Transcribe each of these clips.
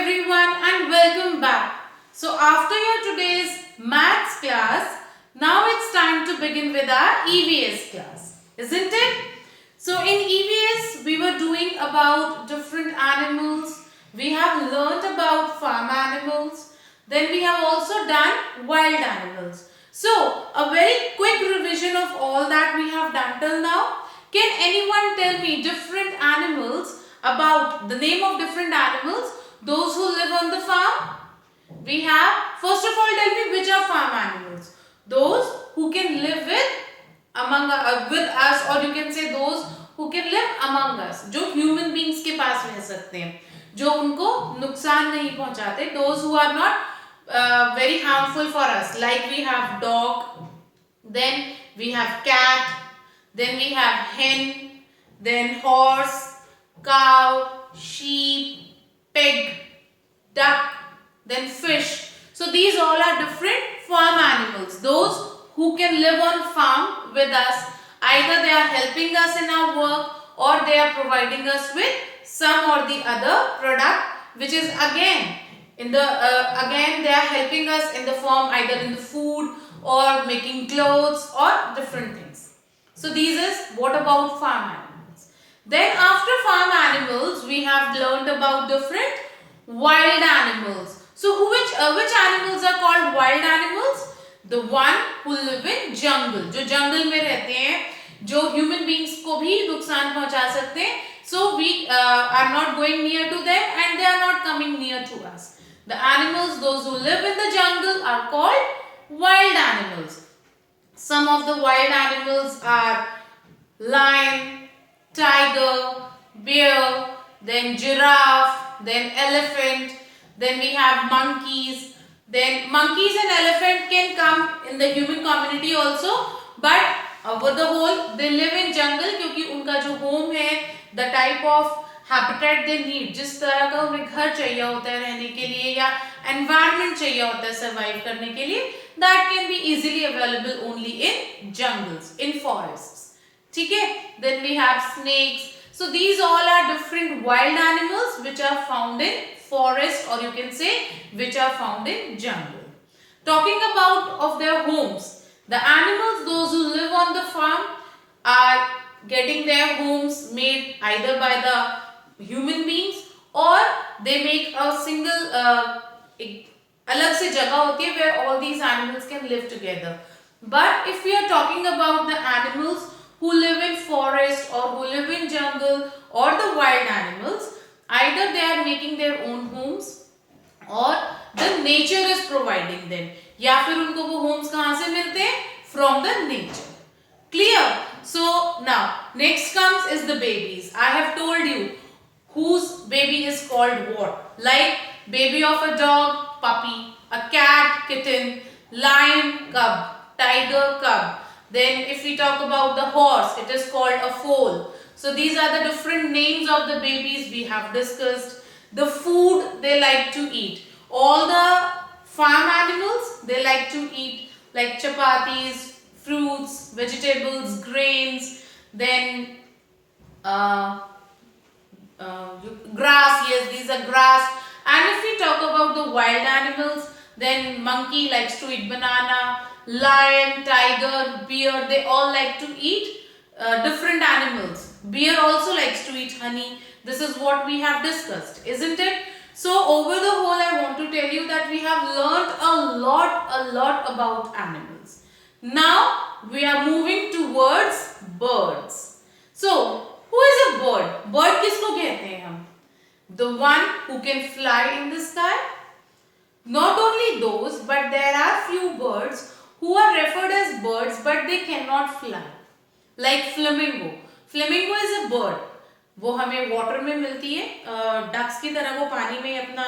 everyone and welcome back. So after your today's maths class, now it's time to begin with our EVS class, isn't it? So in EVS we were doing about different animals. We have learnt about farm animals. Then we have also done wild animals. So a very quick revision of all that we have done till now. Can anyone tell me different animals, about the name of different animals, those who live on the farm? We have, first of all, tell me which are farm animals. Those who can live with us, or you can say those who can live among us, जो human beings के पास रह सकते हैं, जो उनको नुकसान नहीं पहुंचाते, those who are not very harmful for us, like we have dog, then we have cat, then we have hen, then horse, cow, sheep, pig, duck, then fish. So these all are different farm animals. Those who can live on farm with us. Either they are helping us in our work or they are providing us with some or the other product, which is again again they are helping us in the form either in the food or making clothes or different things. So these is what about farm animals. Then after farm animals we have learned about different wild animals. So which animals are called wild animals? The one who live in jungle, जो जंगल में रहते हैं, जो human beings को भी नुकसान पहुंचा सकते हैं. So we are not going near to them and they are not coming near to us. The animals, those who live in the jungle, are called wild animals. Some of the wild animals are lion, tiger, bear, then giraffe, then elephant, then we have monkeys. Then monkeys and elephant can come in the human community also, but with the whole they live in jungle क्योंकि उनका जो home है, the type of habitat they need, जिस तरह का उन्हें घर चाहिए होता है रहने के लिए या environment चाहिए होता है survive करने के लिए, that can be easily available only in jungles, in forests. ठीक है? Then we have snakes. So these all are different wild animals which are found in forest, or you can say which are found in jungle. Talking about of their homes, the animals, those who live on the farm, are getting their homes made either by the human beings or they make a single अलग से जगह होती है where all these animals can live together. But if we are talking about the animals who live in forest or who live in jungle or the wild animals, either they are making their own homes or the nature is providing them, या फिर उनको वो homes कहाँ से मिलते हैं? From the nature. Clear? So now next comes is the babies. I have told you whose baby is called what. Like baby of a dog, puppy, a cat, kitten, lion, cub, tiger, cub. Then if we talk about the horse, it is called a foal. So these are the different names of the babies we have discussed. The food they like to eat. All the farm animals, they like to eat like chapatis, fruits, vegetables, grains, then grass. Yes, these are grass. And if we talk about the wild animals, then monkey likes to eat banana, lion, tiger, bear, they all like to eat different animals. Bear also likes to eat honey. This is what we have discussed, isn't it? So over the whole, I want to tell you that we have learnt a lot about animals. Now we are moving towards birds. So who is a bird? Bird किसको कहते हैं हम? The one who can fly in the sky. Not only those, but there are few birds who are referred as birds but they cannot fly. Like flamingo. Flamingo is a bird. वो हमें water में मिलती है. Ducks की तरह वो पानी में अपना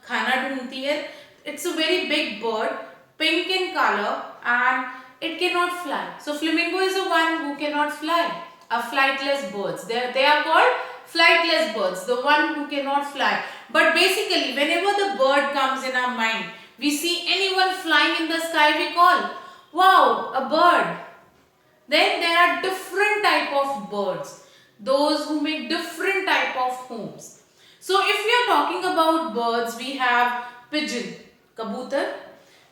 खाना ढूंढती है. It's a very big bird, pink in color, and it cannot fly. So flamingo is the one who cannot fly. A flightless birds. They are called flightless birds, the one who cannot fly. But basically, whenever the bird comes in our mind, we see anyone flying in the sky, we call, wow, a bird. Then there are different type of birds, those who make different type of homes. So if we are talking about birds, we have pigeon, kabootar.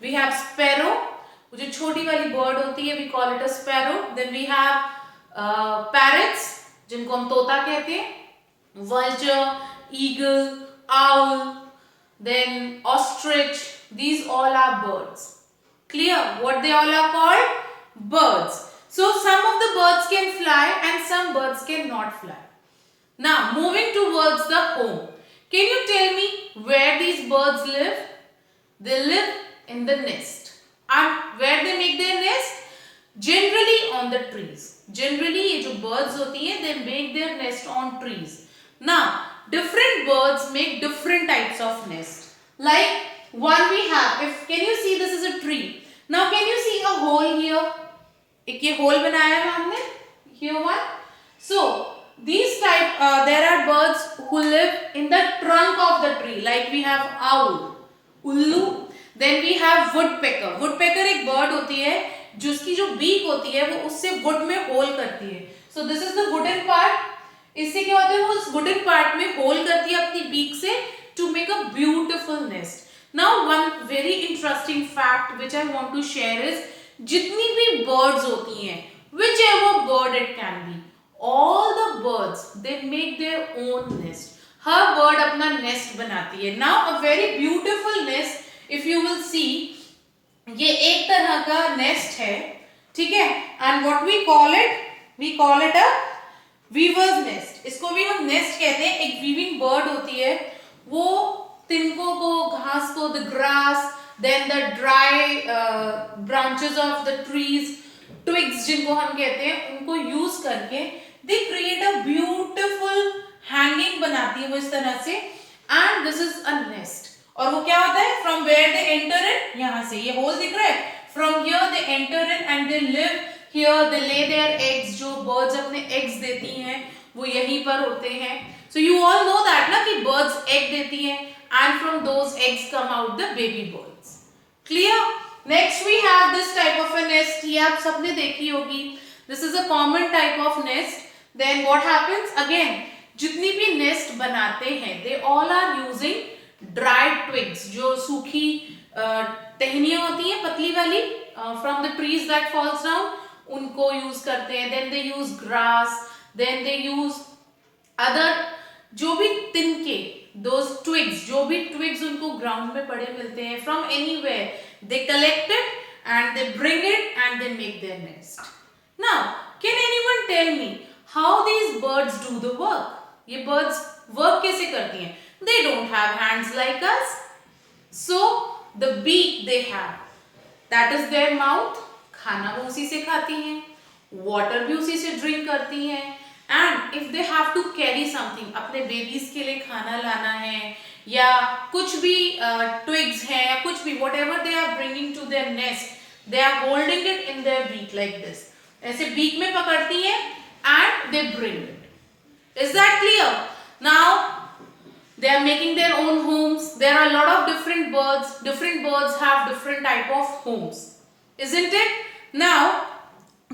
We have sparrow, वो जो छोटी वाली bird होती है, we call it a sparrow. Then we have parrots, जिनको हम तोता कहते हैं. Vulture, eagle, owl, then ostrich. These all are birds. Clear? What they all are called? Birds. So some of the birds can fly and some birds cannot fly. Now moving towards the home. Can you tell me where these birds live? They live in the nest. And where they make their nest? Generally on the trees. Generally ये जो birds होती हैं, they make their nest on trees. Now different birds make different types of nest. Like one we have, if can you see this is a tree. Now can you see a hole here? एक ये hole बनाया है हमने. Here one. So these type there are birds who live in the trunk of the tree. Like we have owl, ullu. Then we have woodpecker. Woodpecker एक bird होती है जिसकी जो beak होती है वो उससे wood में hole करती है. So this is the wooden part. इससे क्या होता है वो उस wooden part में hole करती है अपनी beak से to make a beautiful nest. Now one very interesting fact which I want to share is जितनी भी birds होती हैं, whichever bird it can be, all the birds they make their own nest. Her bird अपना nest बनाती है. Now a very beautiful nest if you will see, ये एक तरह का nest है, ठीक है? And what we call it? We call it a weaver's nest. इसको भी हम nest कहते हैं. एक weaving bird होती है, वो तिनकों को, घास को, the grass, then the dry branches of the trees, twigs जिनको हम कहते हैं, उनको use करके they create a beautiful hanging बनाती है वो इस तरह से. And this is a nest. और वो क्या होता है? From where they enter in, यहाँ से ये hole दिख रहा है. From here they enter in and they live here. They lay their eggs. जो birds अपने eggs देती हैं वो यहीं पर होते हैं. So you all know that ना कि birds egg देती हैं and from those eggs come out the baby birds. Clear? Next we have this type of a nest. ये आप सबने देखी होगी. This is a common type of nest. Then what happens? Again, जितनी भी nest बनाते हैं, they all are using dried twigs. जो सूखी टहनियाँ होती हैं पतली वाली from the trees that falls down, उनको use करते हैं. Then they use grass. Then they use other जो भी तिनके, those twigs, जो भी twigs उनको ground में पड़े मिलते हैं from anywhere, they collect it and they bring it and they make their nest. Now, can anyone tell me how these birds do the work? ये birds work कैसे करती हैं? They don't have hands like us. So the beak they have, that is their mouth. खाना वो उसी से खाती हैं, water भी उसी से drink करती हैं. And if they have to carry something, अपने babies के लिए खाना लाना है या कुछ भी twigs है या कुछ भी whatever they are bringing to their nest, they are holding it in their beak like this. ऐसे beak में पकड़ती हैं and they bring it. Is that clear? Now they are making their own homes. There are a lot of different birds. Different birds have different type of homes, isn't it? Now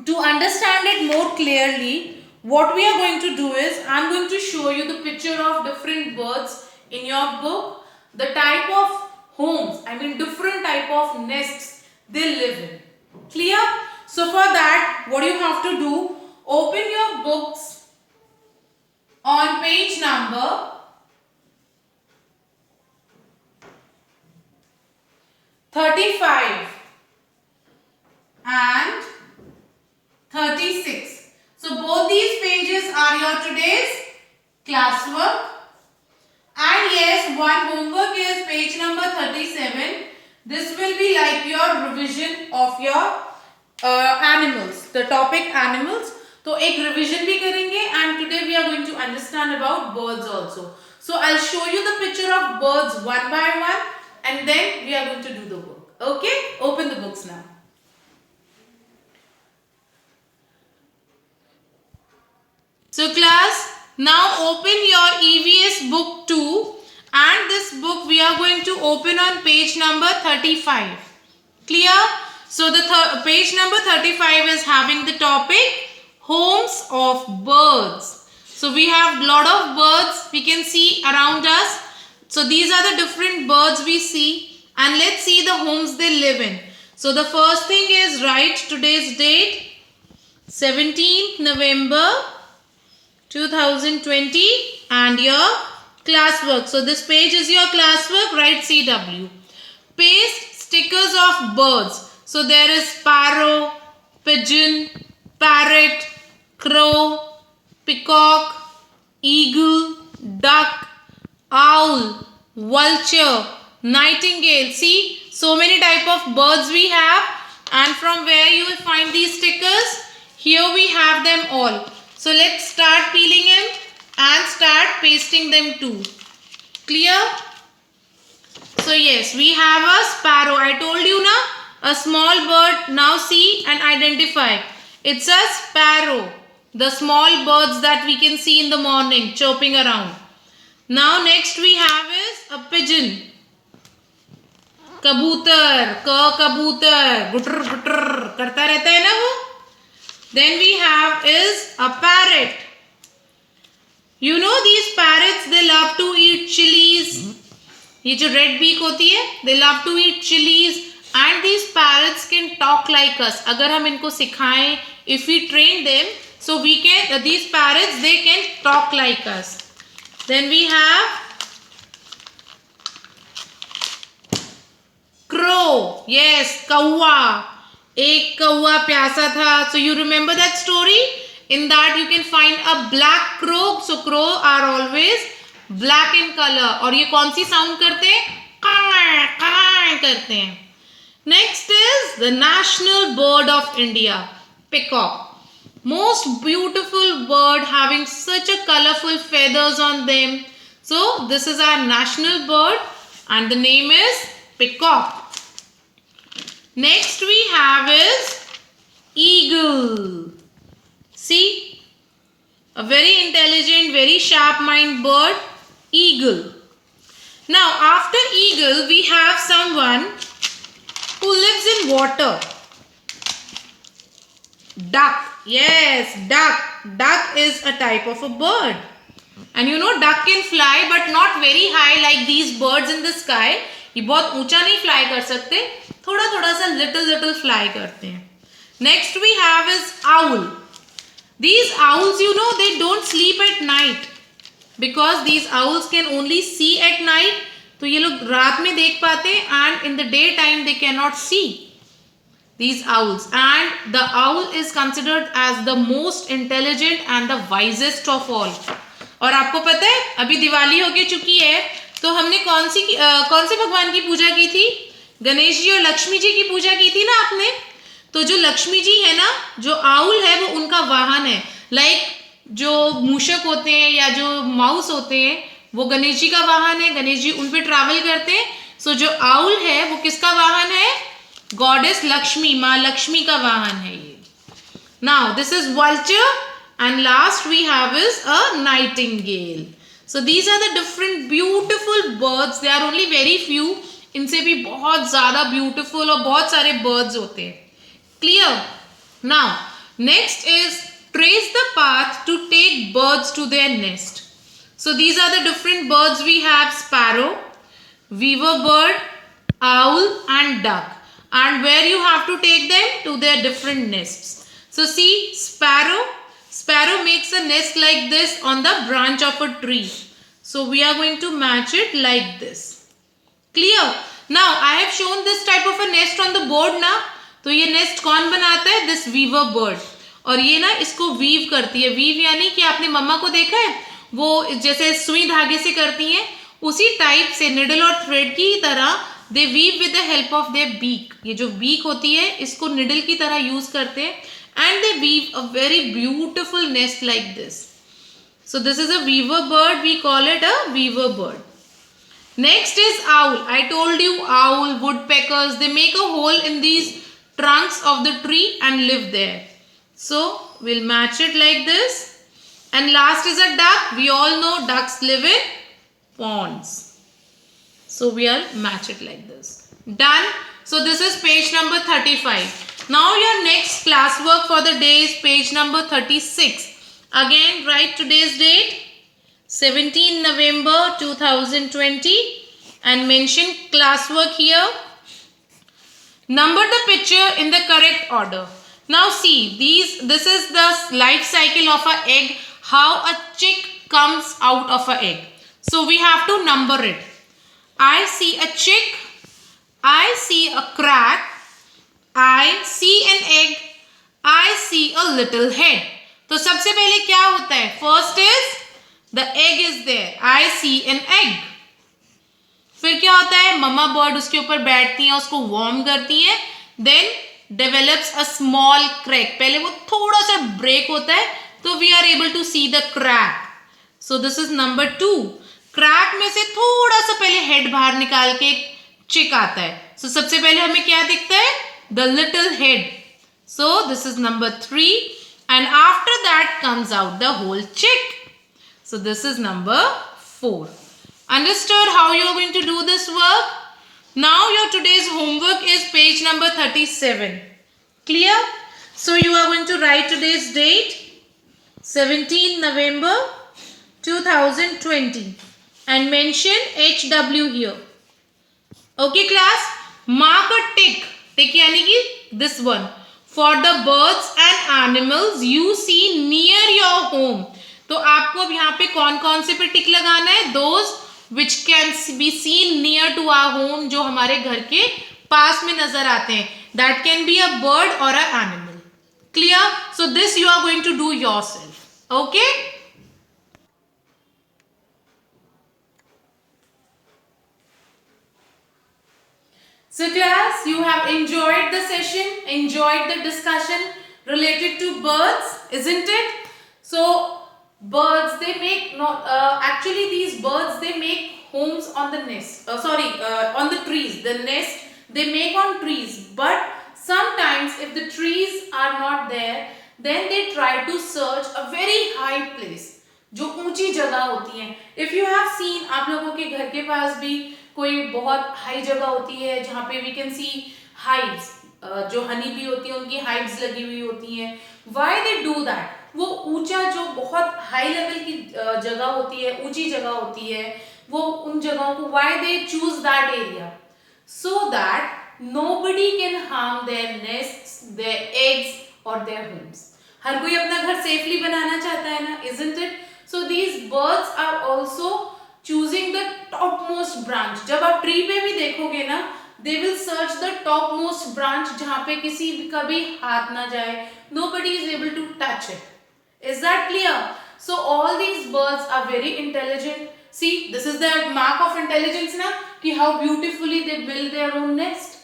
to understand it more clearly, what we are going to do is I am going to show you the picture of different birds in your book, the type of homes, I mean different type of nests they live in. Clear? So for that, what you have to do, open your books on page number 35 and 36. So both these pages are your today's classwork. And yes, one homework is page number 37. This will be like your revision of your animals, the topic animals. तो एक revision भी करेंगे and today we are going to understand about birds also. So I'll show you the picture of birds one by one and then we are going to do the work. Okay? Open the books now. So class, now open your EVS book 2 and this book we are going to open on page number 35. Clear? So the page number 35 is having the topic homes of birds. So we have lot of birds we can see around us. So these are the different birds we see, and let's see the homes they live in. So the first thing is write today's date, 17th November 2020, and your classwork. So this page is your classwork. Write CW. Paste stickers of birds. So there is sparrow, pigeon, parrot, crow, peacock, eagle, duck, owl, vulture, nightingale. See, so many type of birds we have, and from where you will find these stickers? Here we have them all. So let's start peeling them and start pasting them too. Clear? So yes, we have a sparrow. I told you na, a small bird. Now see and identify. It's a sparrow. The small birds that we can see in the morning chirping around. Now next we have is a pigeon. Kabutar, kabutar, gutter gutter करता रहता है ना वो. Then we have is a parrot. You know these parrots, they love to eat chilies. ये जो red beak होती है, they love to eat chilies, and these parrots can talk like us. अगर हम इनको सिखाएं, if we train them, so we can, these parrots, they can talk like us. Then we have crow. Yes, कौवा. एक कौवा प्यासा था. So you remember that story? In that you can find a black crow. So crow are always black in color. और ये कौन सी sound करते हैं? कां करते हैं. Next is the national bird of India, peacock. Most beautiful bird having such a colorful feathers on them. So this is our national bird and the name is peacock. Next we have is eagle. See, a very intelligent, very sharp mind bird, eagle. Now after eagle we have someone who lives in water. Duck. Yes, duck. Duck is a type of a bird. And you know duck can fly but not very high like these birds in the sky. ये बहुत ऊंचा नहीं fly कर सकते, थोड़ा थोड़ा सा little fly करते हैं. Next we have is owl. These owls, you know, they don't sleep at night because these owls can only see at night. तो ये लोग रात में देख पाते हैं and in the daytime they cannot see. These owls, and the owl is considered as the most intelligent and the wisest of all. और आपको पता है अभी दिवाली हो के चुकी है तो हमने कौन से भगवान की पूजा की थी? गणेश जी और लक्ष्मी जी की पूजा की थी ना आपने. तो जो लक्ष्मी जी है ना, जो आउल है वो उनका वाहन है. लाइक जो मूषक होते हैं या जो माउस होते हैं वो गणेश जी का वाहन है. गणेश जी उन पे ट्रैवल करते हैं. सो जो आउल है वो किसका वाहन है? गॉडेस लक्ष्मी, माँ लक्ष्मी का वाहन है ये. Now this is vulture and last we have is a nightingale. So these are the different beautiful birds. They are only very few. इनसे भी बहुत ज़्यादा beautiful और बहुत सारे birds होते हैं. Clear? Now next is trace the path to take birds to their nest. So these are the different birds we have: sparrow, weaver bird, owl and duck. And where you have to take them to their different nests. So see, Sparrow makes a nest like this on the branch of a tree. So we are going to match it like this. Clear? Now I have shown this type of a nest on the board ना. तो ये nest कौन बनाता है? This weaver bird. और ये ना इसको weave करती है. Weave यानी कि आपने मम्मा को देखा है वो जैसे सुई धागे से करती हैं, उसी टाइप से needle और thread की तरह they weave with the help of their beak. ये जो beak होती है इसको needle की तरह use करते हैं. And they weave a very beautiful nest like this. So this is a weaver bird. We call it a weaver bird. Next is owl. I told you owl, woodpeckers, they make a hole in these trunks of the tree and live there. So we'll match it like this. And last is a duck. We all know ducks live in ponds. So we'll match it like this. Done. So this is page number 35. Now your next classwork for the day is page number 36. Again, write today's date, 17 November 2020, and mention classwork here. Number the picture in the correct order. Now see, this is the life cycle of an egg, how a chick comes out of an egg. So we have to number it. I see a chick, I see a crack, I see an egg, I see a little head. तो सबसे पहले क्या होता है? First is the egg is there. I see an egg. फिर क्या होता है? मम्मा बर्ड उसके ऊपर बैठती है, उसको वार्म करती है, then develops a small crack. पहले वो थोड़ा सा ब्रेक होता है, तो we are able to see the crack. So this is number 2. Crack में से थोड़ा सा पहले हेड बाहर निकाल के एक चिक आता है. सो सबसे पहले हमें क्या दिखता है? The little head. So this is number 3, and after that comes out the whole chick. So this is number 4. Understood how you are going to do this work? Now your today's homework is page number 37. Clear? So you are going to write today's date, 17 November 2020, and mention HW here. Okay class? Mark a tick. Tick यानी कि this one. For the birds and animals you see near your home. तो आपको अब यहाँ पे कौन कौन से पे टिक लगाना है? Those which can be seen near to our home, जो हमारे घर के पास में नजर आते हैं. That can be a bird or an animal. Clear? So this you are going to do yourself. Okay? So class, you have enjoyed the session, enjoyed the discussion related to birds, isn't it? So birds, they make actually these birds, they make homes on the nest. On the trees. The nest they make on trees. But sometimes if the trees are not there, then they try to search a very high place, जो ऊंची जगह होती है. If you have seen, आप लोगों के घर के पास भी कोई बहुत हाई जगह होती है जहाँ पे वी कैन सी हाइव्स, जो हनी बी होती है उनकी हाइव्स लगी हुई होती हैं. Why they do that? वो ऊंचा जो बहुत हाई लेवल की जगह होती है, ऊंची जगह होती है, वो उन जगहों को why they choose that area? So that nobody can harm their nests, their eggs और देयर होम्स. हर कोई अपना घर सेफली बनाना चाहता है ना, isn't it? So these birds are also choosing the topmost branch. जब आप ट्री पे भी देखोगे ना, they will search the topmost branch जहाँ पे किसी का भी हाथ ना जाए. Nobody is able to touch it. Is that clear? So all these birds are very intelligent. See, this is the mark of intelligence ना, कि how beautifully they build their own nest.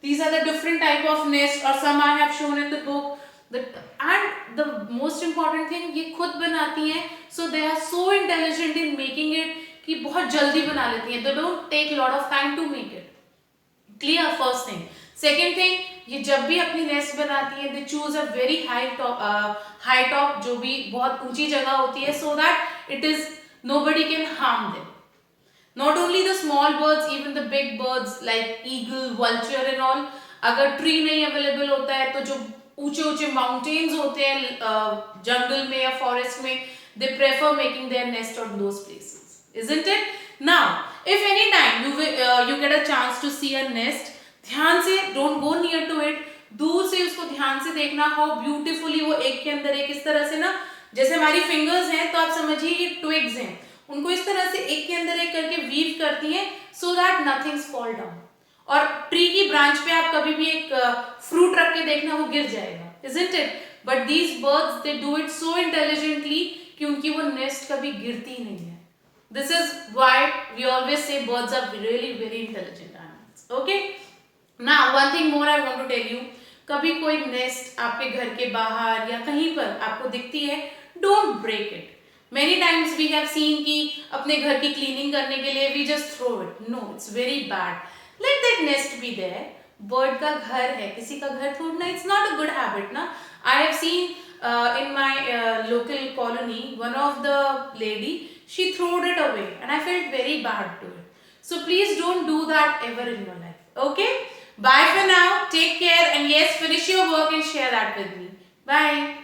These are the different type of nest, or some I have shown in the book. And the most important thing, ये खुद बनाती हैं. So they are so intelligent in making it कि बहुत जल्दी बना लेती हैं. They don't take lot of time to make it. Clear? First thing. Second thing, ये जब भी अपनी nest बनाती हैं, they choose a very high top, जो भी बहुत ऊंची जगह होती है, so that it is nobody can harm them. Not only the small birds, even the big birds like eagle, vulture and all. अगर tree नहीं available होता है, तो जो ऊंचे ऊंचे माउंटेन्स होते हैं जंगल में या फॉरेस्ट में, they prefer making their nest on those places, isn't it? Now if any time you get a chance to see a nest, ध्यान से don't go near to it, दूर से उसको ध्यान से देखना, how beautifully वो एक के अंदर एक इस तरह से ना, जैसे हमारी फिंगर्स हैं तो आप समझिए ये ट्विग्स हैं, उनको इस तरह से एक के अंदर एक करके वीव करती हैं, so that nothing's fall down. और ट्री की ब्रांच पे आप कभी भी एक फ्रूट रख के देखना, वो गिर जाएगा, isn't it? But these birds, they do it so intelligently कि उनकी वो नेस्ट कभी गिरती ही नहीं है. This is why we always say birds are really very intelligent animals. Okay? Now one thing more I want to tell you. कभी कोई nest आपके घर के बाहर या कहीं पर आपको दिखती है, don't break it. Many times we have seen कि अपने घर की क्लीनिंग करने के लिए we just throw it. No, it's very bad. Let that nest be there. Bird का घर है, किसी का घर तोड़ना, it's not a good habit ना. I have seen in my local colony, one of the lady, she threw it away and I felt very bad to it. So please don't do that ever in your life. Okay? Bye for now. Take care, and yes, finish your work and share that with me. Bye.